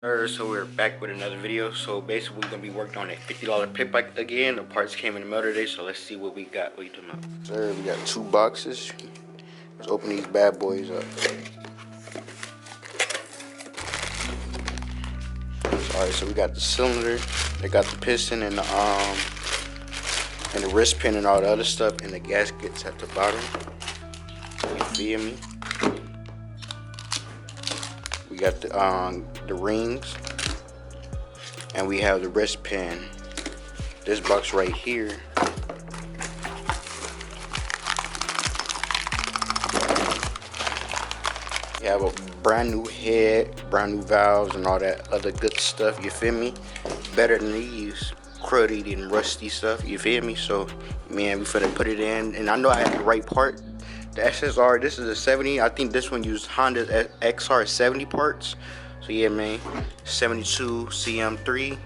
So we're back with another video. So basically we're gonna be working on a $50 pit bike again. The parts came in the mail today, so let's see what we got. What you talking about? Sir, we got 2 boxes. Let's open these bad boys up. Alright, so we got the cylinder, they got the piston and the wrist pin and all the other stuff, and the gaskets at the bottom. You feel me? We got the rings, and we have the wrist pin. This box right here you have a brand new head, brand new valves, and all that other good stuff. You feel me? Better than these cruddy and rusty stuff. You feel me? So man, we finna put it in, and I know I had the right part. The SSR, this is a 70. I think this one used Honda XR 70 parts. So yeah, man, 72 CM3,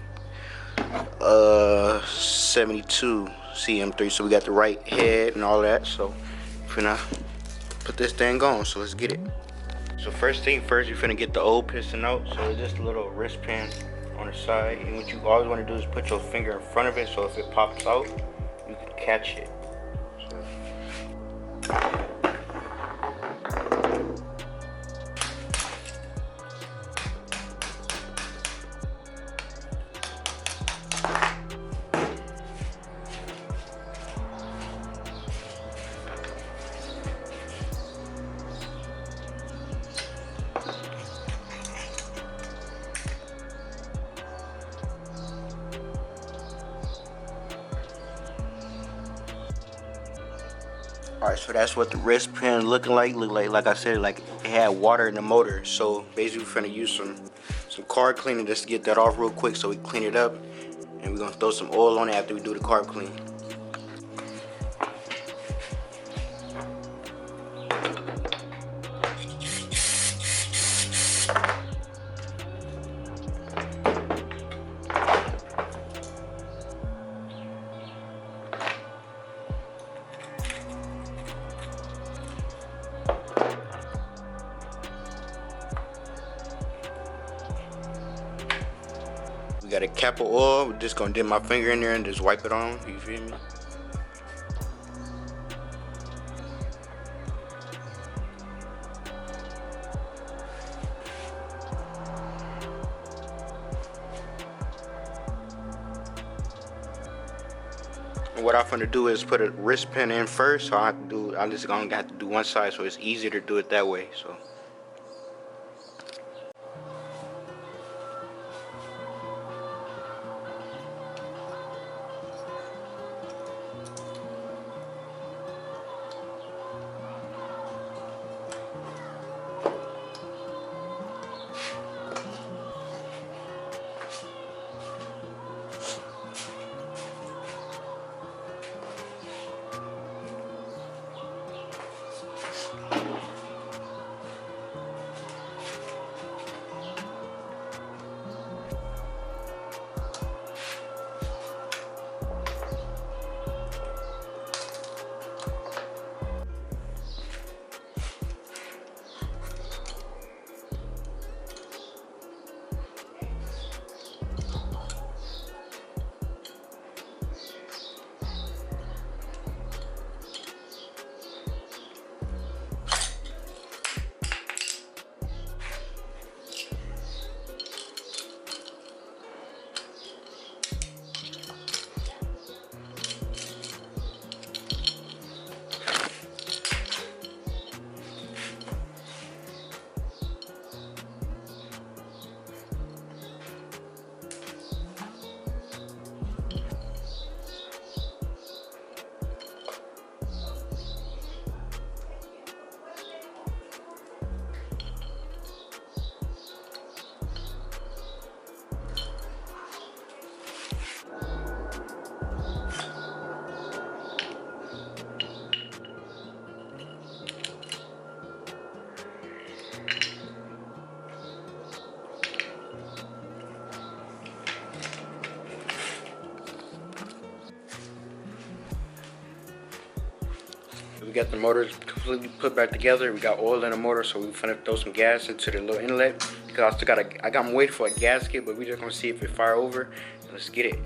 72 CM3. So we got the right head and all that. So we're finna put this thing on. So let's get it. So first thing first, you're finna get the old piston out. So it's just a little wrist pin on the side, and what you always want to do is put your finger in front of it, so if it pops out, you can catch it. Alright, so that's what the wrist pin looking like. Like I said, like it had water in the motor. So basically we're gonna use some carb cleaner just to get that off real quick, so we clean it up, and we're gonna throw some oil on it after we do the carb clean. We got a cap of oil. We're just gonna dip my finger in there and just wipe it on. You feel me? And what I'm gonna do is put a wrist pin in first. So I'm just gonna have to do one side, so it's easier to do it that way. So. We got the motors completely put back together. We got oil in the motor, so we're finna throw some gas into the little inlet Cause I got I'm waiting for a gasket, but we just gonna see if it fire over. Let's get it.